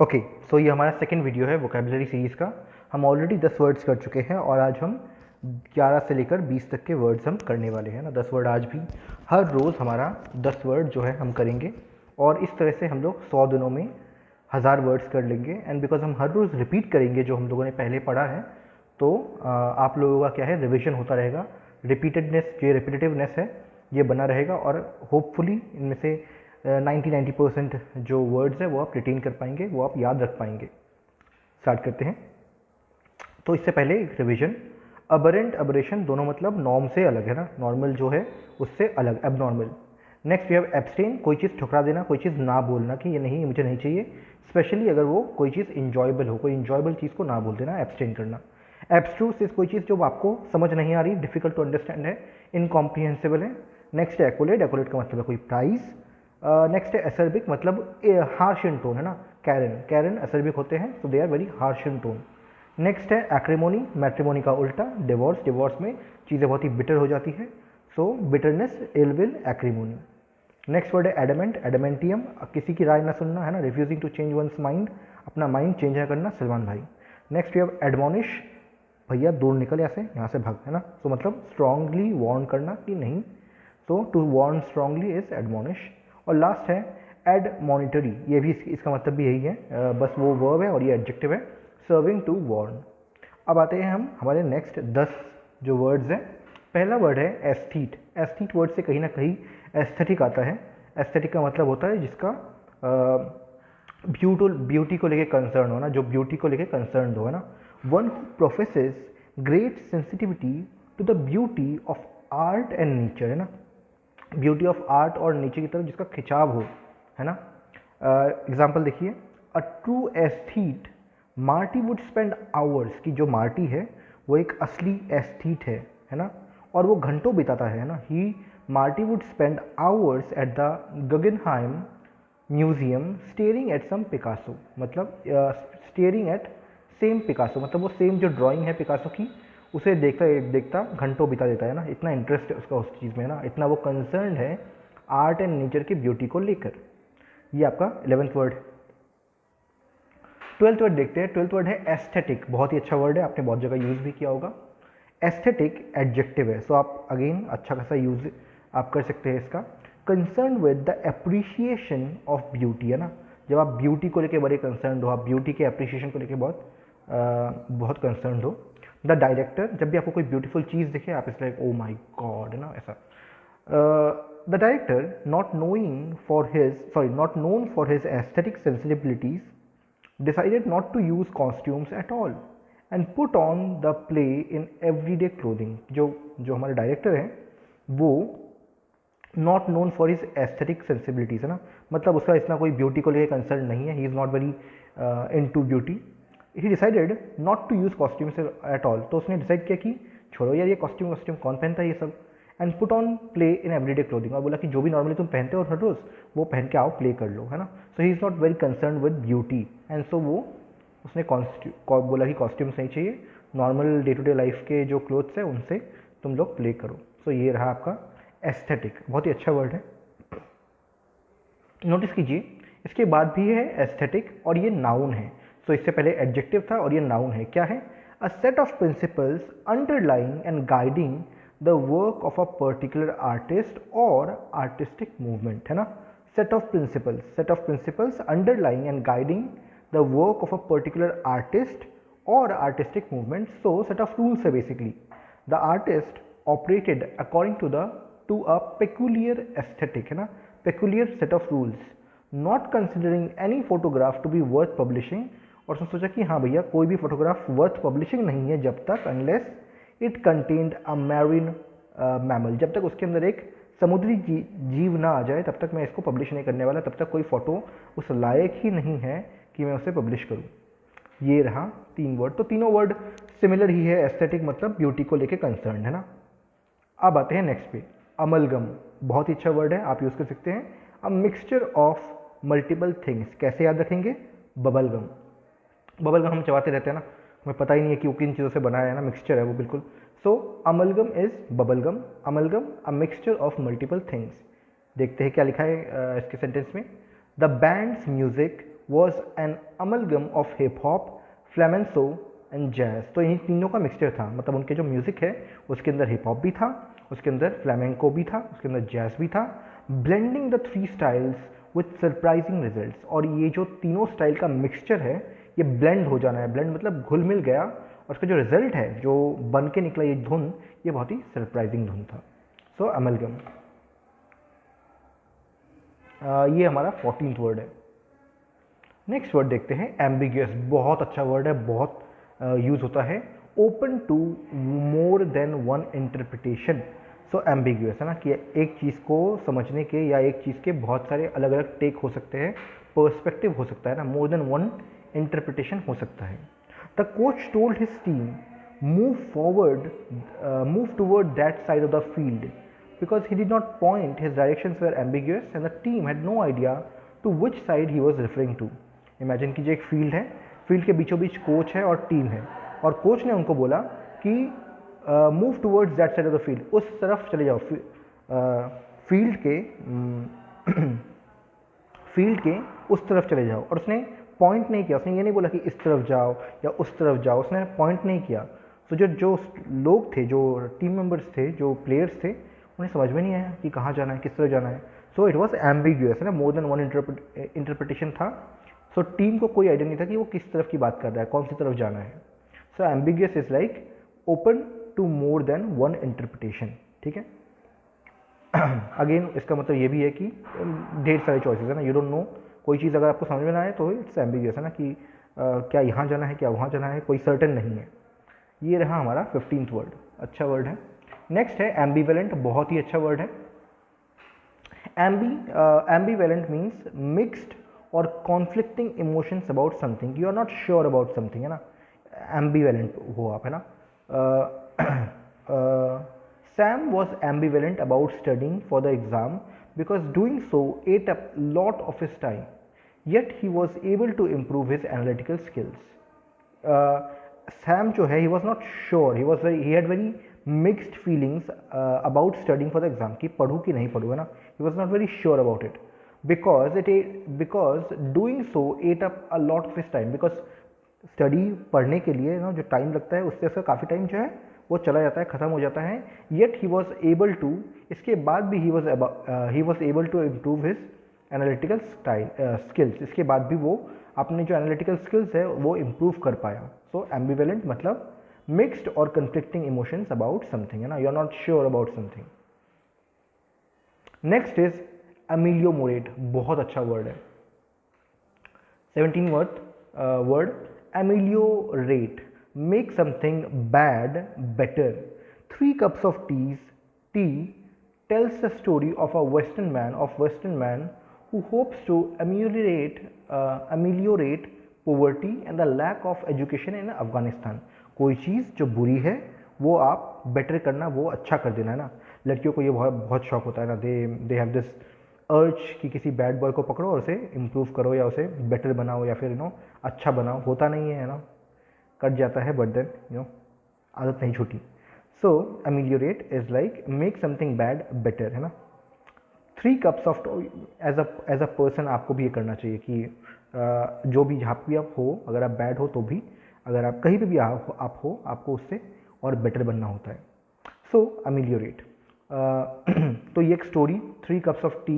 Okay, सो ये हमारा second video है वोकेबलरी सीरीज़ का। हम ऑलरेडी 10 वर्ड्स कर चुके हैं और आज हम 11 से लेकर 20 तक के वर्ड्स हम करने वाले हैं ना। 10 वर्ड आज भी, हर रोज़ हमारा 10 वर्ड जो है हम करेंगे और इस तरह से हम लोग 100 दिनों में 1000 वर्ड्स कर लेंगे। एंड बिकॉज हम हर रोज़ रिपीट करेंगे जो हम लोगों ने पहले पढ़ा है, तो आप लोगों का क्या है, रिविजन होता रहेगा। रिपीटेडनेस, जो रिपीटेटिवनेस है, ये बना रहेगा और होपफुली इनमें से 90% जो वर्ड्स है वो आप रिटेन कर पाएंगे, वो आप याद रख पाएंगे। स्टार्ट करते हैं। तो इससे पहले एक रिविजन। अबरेंट, अबरेशन दोनों मतलब नॉर्म से अलग है ना, नॉर्मल जो है उससे अलग, abnormal. Next we have abstain, कोई चीज़ ठुकरा देना, कोई चीज़ ना बोलना कि ये नहीं, ये मुझे नहीं चाहिए, स्पेशली अगर वो कोई चीज़ इंजॉयबल हो, कोई इंजॉयबल चीज़ को ना बोल देना, एब्सटेन करना। एब्स्ट्रूस इज कोई चीज़ जो आपको समझ नहीं आ रही, डिफिकल्ट टू अंडरस्टैंड है, इनकॉम्प्रिहेंसिबल है। नेक्स्ट है एक्वलेट, एक्वलेट का मतलब है कोई प्राइज़। नेक्स्ट है एसर्बिक, मतलब हार्श इन टोन है ना। कैरन, कैरन एसर्बिक होते हैं, तो they are very harsh in tone. Next है एक्रीमोनी, मैट्रिमोनी का उल्टा डिवोर्स, डिवोर्स में चीज़ें बहुत ही बिटर हो जाती है, so bitterness, ill will, acrimony. Next word है एडमेंट, एडमेंटियम, किसी की राय ना सुनना है ना, refusing to change one's mind, अपना माइंड चेंज है करना, सलमान भाई। नेक्स्ट वी हैव एडमोनिश, भैया दूर निकल यहाँ से भाग, है ना। सो मतलब स्ट्रांगली वार्न करना कि नहीं, so to warn strongly is admonish. और लास्ट है एडमोनिटरी, ये भी इसका मतलब भी यही है, बस वो वर्ब है और ये एडजेक्टिव है, सर्विंग टू वार्न। अब आते हैं हम हमारे नेक्स्ट 10 जो वर्ड्स हैं। पहला वर्ड है एस्थीट। एस्थीट वर्ड से कहीं ना कहीं एस्थेटिक आता है। एस्थेटिक का मतलब होता है जिसका ब्यूटी को लेके कंसर्न हो ना, जो ब्यूटी को लेके कंसर्न हो, है ना। One who professes great sensitivity to the beauty of art and nature, है ना। ब्यूटी ऑफ आर्ट और नेचर की तरफ जिसका खिंचाव हो, है ना। एग्जाम्पल देखिए, a true aesthete Marty would spend hours, की जो मार्टी है वो एक असली एस्थीट है ना, और वो घंटों बिताता है ना। He Marty would spend hours at the Guggenheim museum staring at some Picasso, मतलब स्टेयरिंग एट सेम पिकासो, मतलब वो सेम जो ड्राइंग है पिकासो की, उसे देखता देखता घंटों बिता देता है ना। इतना इंटरेस्ट है उसका उस चीज़ में ना, इतना वो कंसर्न है आर्ट एंड नेचर की ब्यूटी को लेकर। ये आपका 11th वर्ड। 12th वर्ड देखते हैं। 12th वर्ड है एस्थेटिक, बहुत ही अच्छा वर्ड है, आपने बहुत जगह यूज़ भी किया होगा। एस्थेटिक एडजेक्टिव है, सो आप अगेन अच्छा खासा यूज आप कर सकते हैं इसका। Concern with the appreciation of beauty, है ना। जब आप ब्यूटी को लेके बड़े कंसर्न हो, आप ब्यूटी के एप्रिसिएशन को लेके बहुत कंसर्न हो। द डायरेक्टर, जब भी आपको कोई ब्यूटीफुल चीज़ दिखे आप इस लाइक ओ माई गॉड, है ना, ऐसा। The director not known for his aesthetic sensitivities decided not to use costumes at all and put on the play in everyday clothing। जो जो हमारे डायरेक्टर हैं वो not known for his aesthetic sensibilities, है ना, मतलब उसका इतना कोई ब्यूटी को लेकर कंसर्न नहीं है, he is not very into beauty. He decided not to use costumes at all, तो उसने डिसाइड किया कि छोड़ो यार ये कॉस्ट्यूम कौन पहनता है ये सब। And put on play in everyday clothing, और बोला कि जो भी नॉर्मली तुम पहनते हो हर रोज़ वो पहन के आओ, प्ले कर लो, है ना। So he is not very concern with beauty, and so वो उसने बोला कि कॉस्ट्यूम्स नहीं चाहिए, normal day to day life के जो क्लोथ्स है उनसे तुम लोग प्ले करो। सो ये रहा आपका एस्थेटिक, बहुत ही अच्छा वर्ड है, नोटिस कीजिए। इसके बाद भी है एस्थेटिक और ये नाउन है। सो इससे पहले एडजेक्टिव था और ये नाउन है। क्या है? A set of principles underlying and guiding the work of a particular artist और आर्टिस्टिक मूवमेंट, है ना। Set of principles underlying and guiding the work of a particular artist और artistic movement. So set of rules है basically. The artist operated according to a peculiar aesthetic, है ना, peculiar set of rules, not considering any photograph to be worth publishing. और उसने सोचा कि हाँ भैया कोई भी फोटोग्राफ वर्थ पब्लिशिंग नहीं है जब तक unless it contained a marine mammal, जब तक उसके अंदर एक समुद्री जीव ना आ जाए तब तक मैं इसको पब्लिश नहीं करने वाला, तब तक कोई फोटो उस लायक ही नहीं है कि मैं उसे पब्लिश करूँ। ये रहा 3 वर्ड। तो तीनों वर्ड सिमिलर ही है, एस्थेटिक मतलब ब्यूटी को लेके कंसर्न, है ना। अब आते हैं नेक्स्ट पे, अमलगम, बहुत ही अच्छा वर्ड है, आप यूज़ कर सकते हैं। अ मिक्सचर ऑफ मल्टीपल थिंग्स, कैसे याद रखेंगे? बबलगम, बबलगम हम चबाते रहते हैं ना, हमें पता ही नहीं है कि वो किन चीज़ों से बनाया है ना, मिक्सचर है वो बिल्कुल। So amalgam is bubblegum, amalgam a mixture of multiple things. देखते हैं क्या लिखा है इसके सेंटेंस में। The band's music was an amalgam of hip hop, flamenco and jazz. तो इन तीनों का मिक्सचर था, मतलब उनके जो म्यूज़िक है उसके अंदर हिप हॉप भी था, उसके अंदर फ्लेमेंको भी था, उसके अंदर जैज़ भी था, blending the three styles with surprising results. और ये जो तीनों स्टाइल का मिक्सचर है ये ब्लेंड हो जाना है, ब्लेंड मतलब घुल मिल गया, और उसका जो रिजल्ट है जो बन के निकला ये धुन, ये बहुत ही सरप्राइजिंग धुन था। सो अमलगम। ये हमारा 14th वर्ड है। नेक्स्ट वर्ड देखते हैं एम्बिगियस। बहुत अच्छा वर्ड है, बहुत यूज होता है। Open to more than one interpretation. So ambiguous है ना, कि एक चीज़ को समझने के या एक चीज़ के बहुत सारे अलग अलग टेक हो सकते हैं, पर्सपेक्टिव हो सकता है ना, मोर देन वन इंटरप्रिटेशन हो सकता है। The coach told his team move toward that side of the field because he did not point, his directions were ambiguous and the team had no idea to which side he was referring to. Imagine कीजिए एक field है, field के बीचों बीच coach है और team है, और coach ने उनको बोला कि move towards that side of the field, उस तरफ चले जाओ, फील्ड के फील्ड के उस तरफ चले जाओ, और उसने पॉइंट नहीं किया, उसने ये नहीं बोला कि इस तरफ जाओ या उस तरफ जाओ, उसने पॉइंट नहीं किया। तो जो लोग थे, जो टीम मेंबर्स थे, जो प्लेयर्स थे, उन्हें समझ में नहीं आया कि कहाँ जाना है, किस तरफ जाना है। सो इट वॉज एम्बिग्यूअस है ना, मोर देन वन इंटरप्रिटेशन था। सो टीम को कोई आइडिया नहीं था कि वो किस तरफ की बात कर रहा है, कौन सी तरफ जाना है। So ambiguous is like open to more than one interpretation. ठीक है। अगेन इसका मतलब ये भी है कि ढेर सारे चॉइसेस है ना, यू डोंट नो, कोई चीज़ अगर आपको समझ में ना आए तो इट्स एम्बिगियस है ना, कि क्या यहाँ जाना है, क्या वहाँ जाना है, कोई सर्टेन नहीं है। ये रहा हमारा 15th वर्ड, अच्छा वर्ड है। नेक्स्ट है एम्बीवेलेंट, बहुत ही अच्छा वर्ड है। एम्बीवेलेंट मीन्स मिक्स्ड और conflicting emotions about something, you are not sure about something है ना, एम्बीवेलेंट हो आप है ना। Sam was ambivalent about studying for the exam because doing so ate up a lot of his time, yet he was able to improve his analytical skills. Sam जो है, he was not sure, he had very mixed feelings about studying for the exam, कि पढ़ूँ कि नहीं पढ़ूँ है ना, he was not very sure about it because doing so ate up a lot of his time, because study पढ़ने के लिए ना जो टाइम लगता है उससे उसका काफ़ी टाइम जो है वो चला जाता है, ख़त्म हो जाता है। Yet he was able to, इसके बाद भी he was able to improve his analytical skills, इसके बाद भी वो अपने जो एनालिटिकल स्किल्स है वो इम्प्रूव कर पाया। सो एम्बिवेलेंट मतलब मिक्स्ड और कंफ्लिक्टिंग इमोशंस अबाउट समथिंग है ना, you are not sure about something. Next is ameliorate, बहुत अच्छा वर्ड है। 17 word ameliorate, make something bad better. 3 cups of tea tells the story of a western man who hopes to ameliorate poverty and the lack of education in Afghanistan. कोई चीज़ जो बुरी है वो आप better करना, वो अच्छा कर देना है ना। लड़कियों को ये बहुत शौक होता है ना, दे हैव दिस अर्ज कि किसी बैड बॉय को पकड़ो और उसे इम्प्रूव करो या उसे बेटर बनाओ या फिर अच्छा बनाओ। होता नहीं है ना, कट जाता है, बट देन आदत नहीं छूटी। So ameliorate is like make something bad better है ना। 3 cups of, as a person आपको भी ये करना चाहिए कि जो भी जहाँ भी आप हो, अगर आप बैड हो तो भी, अगर आप कहीं पे भी आप हो, आपको उससे और बेटर बनना होता है। सो एमिलियोरेट। तो ये एक story, 3 cups of T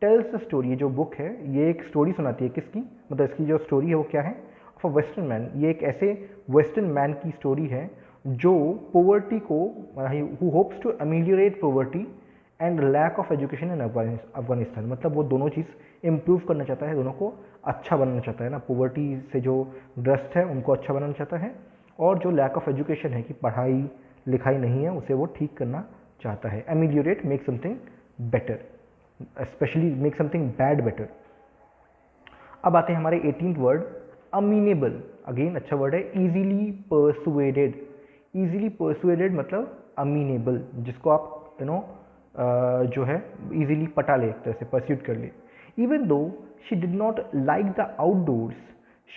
tells the story, ये जो बुक है ये एक स्टोरी सुनाती है, किसकी, मतलब इसकी जो स्टोरी है वो क्या है, ऑफ अ वेस्टर्न मैन। ये एक ऐसे वेस्टर्न मैन की स्टोरी है जो पोवर्टी को, who hopes to ameliorate poverty and lack of education in Afghanistan, मतलब वो दोनों चीज़ इम्प्रूव करना चाहता है, दोनों को अच्छा बनाना चाहता है ना, पोवर्टी से जो ग्रस्त है उनको अच्छा बनाना चाहता है, और जो लैक ऑफ एजुकेशन है कि पढ़ाई लिखाई नहीं है उसे वो ठीक करना चाहता है। Ameliorate, make something better, specially make something bad better. अब आते हैं हमारे 18th वर्ड अमीनेबल। अगेन अच्छा वर्ड है। ईजीली परसुएडेड, ईजीली परसुएडेड मतलब अमीनेबल, जिसको आप जो है ईजीली पटा ले, एक तरह से परस्यूट कर ले। Even though she did not like the outdoors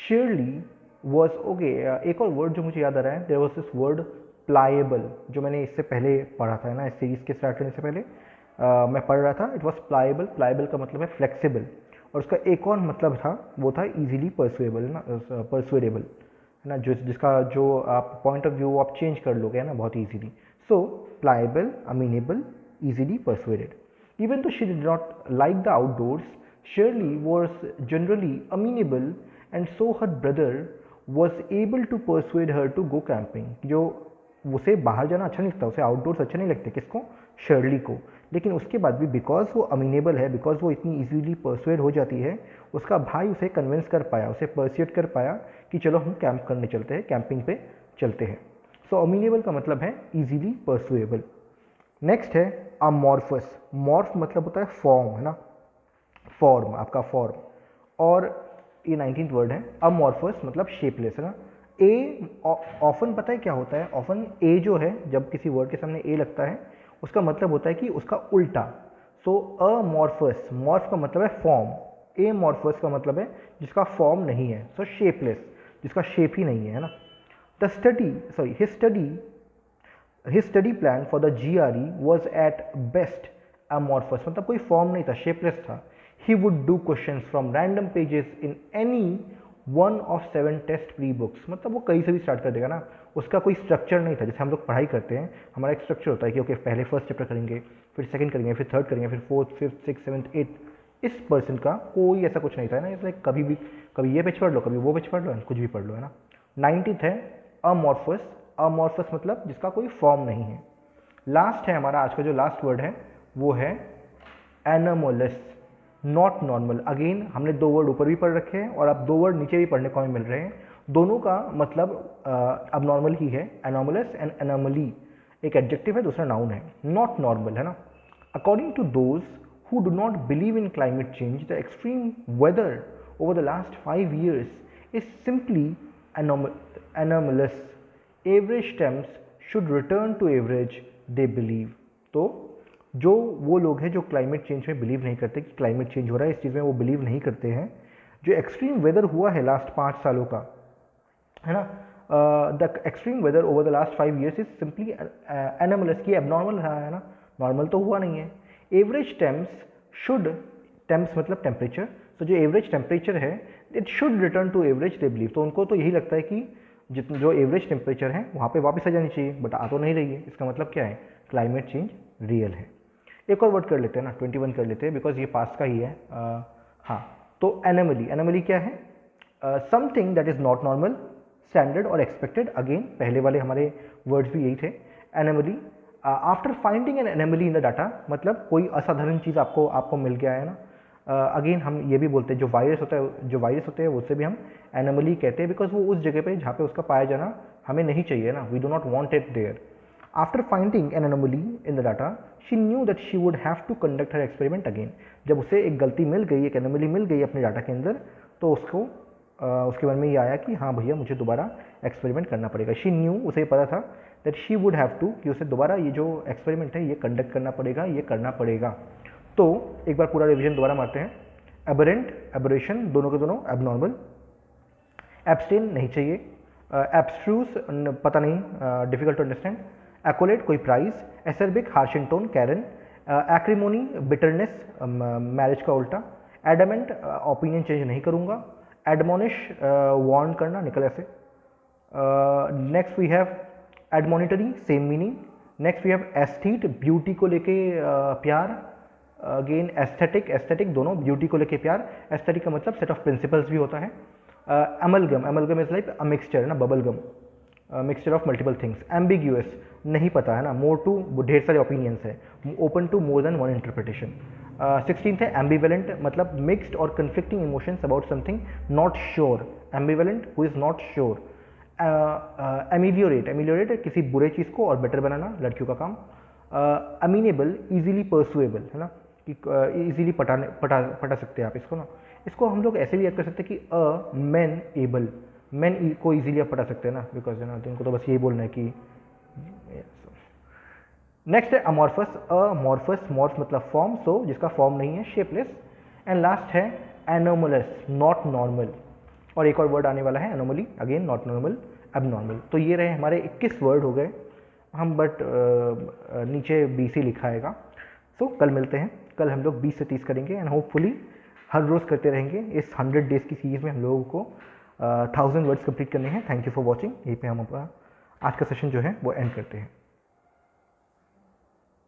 Shirley was, okay एक और वर्ड जो मुझे याद आ रहा है, there was this word pliable, जो मैंने इससे पहले पढ़ा था ना, इस सीरीज के स्टार्ट करने से पहले मैं पढ़ रहा था, इट वॉज प्लाएबल। प्लाएबल का मतलब है फ्लेक्सिबल, और उसका एक और मतलब था, वो था इजीली परसुएबल ना, परसुएडेबल है ना, जिसका जो आप पॉइंट ऑफ व्यू आप चेंज कर लोगे है ना बहुत easily. So pliable, अमीनेबल, easily persuaded. Even though she did not like the outdoors, Shirley was generally amenable, and so her brother was able to persuade her to go camping. जो उसे बाहर जाना अच्छा नहीं लगता, उसे आउटडोर्स अच्छे नहीं लगते, किसको? शर्ली को. लेकिन उसके बाद भी बिकॉज वो अमीनेबल है, बिकॉज वो इतनी इजीली परसुएड हो जाती है, उसका भाई उसे कन्विंस कर पाया, उसे परस्यूट कर पाया कि चलो हम कैंप करने चलते हैं, कैंपिंग पे चलते हैं. सो अमीनेबल का मतलब है इजीली परसुएबल. नेक्स्ट है अमॉर्फस. मॉर्फ मतलब होता है फॉर्म है ना, फॉर्म, आपका फॉर्म. और ये 19th वर्ड है. अमॉर्फस मतलब शेपलेस है ना. ए ऑफन पता है क्या होता है? ऑफन ए जो है, जब किसी वर्ड के सामने ए लगता है उसका मतलब होता है कि उसका उल्टा. सो अमॉर्फस, मॉर्फ का मतलब है फॉर्म, ए मॉर्फस का मतलब है जिसका फॉर्म नहीं है. सो शेपलेस, जिसका शेप ही नहीं है ना. The study, sorry, his study plan for the GRE was at best amorphous, मतलब कोई फॉर्म नहीं था, शेपलेस था. He would do questions from random pages in any one of 7 test pre books, मतलब वो कहीं से भी स्टार्ट कर देगा ना. उसका कोई स्ट्रक्चर नहीं था. जैसे हम लोग पढ़ाई करते हैं, हमारा एक स्ट्रक्चर होता है कि ओके पहले फर्स्ट चैप्टर करेंगे, फिर सेकंड करेंगे, फिर थर्ड करेंगे, फिर fourth, fifth, six, seventh, eighth. इस पर्सन का कोई ऐसा कुछ नहीं था ना. इसलिए कभी भी, कभी ये पेज पढ़ लो, कभी वो पेज पढ़ लो, कुछ भी पढ़ लो है ना. 90th है अमॉर्फस. अमॉर्फस मतलब जिसका कोई फॉर्म नहीं है. लास्ट है हमारा आज का जो लास्ट वर्ड है वो है एनोमलस, नॉट नॉर्मल. अगेन हमने 2 वर्ड ऊपर भी पढ़ रखे हैं और अब 2 वर्ड नीचे भी पढ़ने को हमें मिल रहे हैं. दोनों का मतलब अब नॉर्मल ही है. एनोमलस एंड एनोमली एक एडजेक्टिव है, दूसरा नाउन है. नॉट नॉर्मल है ना. According to those who do not believe in climate change, the extreme weather over the last 5 years is simply anomalous. Average temps should return to average, they believe. तो जो वो लोग हैं जो climate change में believe नहीं करते कि क्लाइमेट चेंज हो रहा है, इस चीज़ में वो बिलीव नहीं करते हैं. जो एक्सट्रीम वेदर हुआ है लास्ट 5 सालों का है ना, the extreme weather over the last 5 years is simply anomalous, की एबनॉर्मल रहा है ना, नॉर्मल तो हुआ नहीं है. एवरेज टेम्प्स शुड, टेम्प्स मतलब टेम्परेचर, तो जो एवरेज टेम्परेचर है it should return to average, they believe. तो उनको तो यही लगता है कि जितना जो एवरेज टेम्परेचर है वहाँ पे वापस आ जानी चाहिए, बट आ तो नहीं रही है. इसका मतलब क्या है? क्लाइमेट चेंज रियल है. एक और वर्ड कर लेते हैं ना, 21 कर लेते हैं, बिकॉज ये पास का ही है. हाँ, तो एनोमली. एनोमली क्या है? Something that is not normal, standard और एक्सपेक्टेड. अगेन पहले वाले हमारे वर्ड्स भी यही थे. Anomaly. After finding an anomaly in the data, मतलब कोई असाधारण चीज़ आपको मिल गया है ना. अगेन हम ये भी बोलते हैं जो वायरस होते हैं उससे भी हम एनोमली कहते हैं, बिकॉज वो उस जगह पे जहाँ पे उसका पाया जाना हमें नहीं चाहिए ना, we do not want it there. After finding an anomaly in the data she knew that she would have to conduct her experiment again. जब उसे एक गलती मिल गई, एक एनोमली मिल गई अपने डाटा के अंदर, तो उसको उसके मन में ये आया कि हाँ भैया मुझे दोबारा एक्सपेरिमेंट करना पड़ेगा. शी न्यू, उसे पता था that she would have to, कि उसे दोबारा ये जो एक्सपेरिमेंट है ये कंडक्ट करना पड़ेगा, ये करना पड़ेगा. तो एक बार पूरा रिवीजन दोबारा मारते हैं. एबरेंट, एबरेशन, दोनों के दोनों एबनॉर्मल. एब्सटेन नहीं चाहिए. एब्स्ट्रूस पता नहीं, डिफिकल्ट टू अंडरस्टैंड. एक्कोलेट कोई prize. Acerbic harsh in tone, कैरन. एक्रीमोनी बिटरनेस, मैरिज का उल्टा. एडमेंट ओपिनियन चेंज नहीं करूँगा. एडमोनिश वार्न करना, निकल ऐसे. Next we have admonitory, same meaning. Next we have aesthete, beauty को लेके प्यार. अगेन एस्थेटिक, एस्थेटिक दोनों, ब्यूटी को लेके प्यार. एस्थेटिक का मतलब सेट ऑफ प्रिंसिपल्स भी होता है. Amalgam, amalgam is like a mixture है ना, bubble gum, mixture of multiple things. Ambiguous नहीं पता है ना. मोर टू, ढेर सारे ओपिनियंस है. Open to more than one interpretation. 16th है एम्बिवेलेंट, मतलब मिक्स्ड और conflicting emotions about something, not sure. Ambivalent who is not sure. Ameliorate, ameliorate किसी बुरे चीज़ को और बेटर बनाना, लड़कियों का काम. अमीनेबल, इजीली परसुएबल है ना, कि इजीली पटा सकते हैं आप इसको ना. इसको हम लोग ऐसे भी याद कर सकते हैं कि अ मैन एबल, मैन को इजीली आप पटा सकते हैं ना, बिकॉज है ना, तो उनको तो बस यही बोलना है कि. नेक्स्ट है अमॉर्फस. अमॉर्फस, मॉर्फ मतलब फॉर्म, सो जिसका फॉर्म नहीं है, शेपलेस. एंड लास्ट है एनोमलस, नॉट नॉर्मल. और एक और वर्ड आने वाला है anomaly, again not normal, abnormal. तो ये रहे हमारे 21 वर्ड हो गए हम, बट नीचे 20 ही लिखा आएगा. सो कल मिलते हैं. कल हम लोग 20 से 30 करेंगे एंड होपफुली हर रोज़ करते रहेंगे। इस 100 डेज़ की सीरीज़ में हम लोगों को 1000 वर्ड्स कंप्लीट करने हैं। Thank you for watching. यहीं पे हम अपना आज का सेशन जो है वो एंड करते हैं।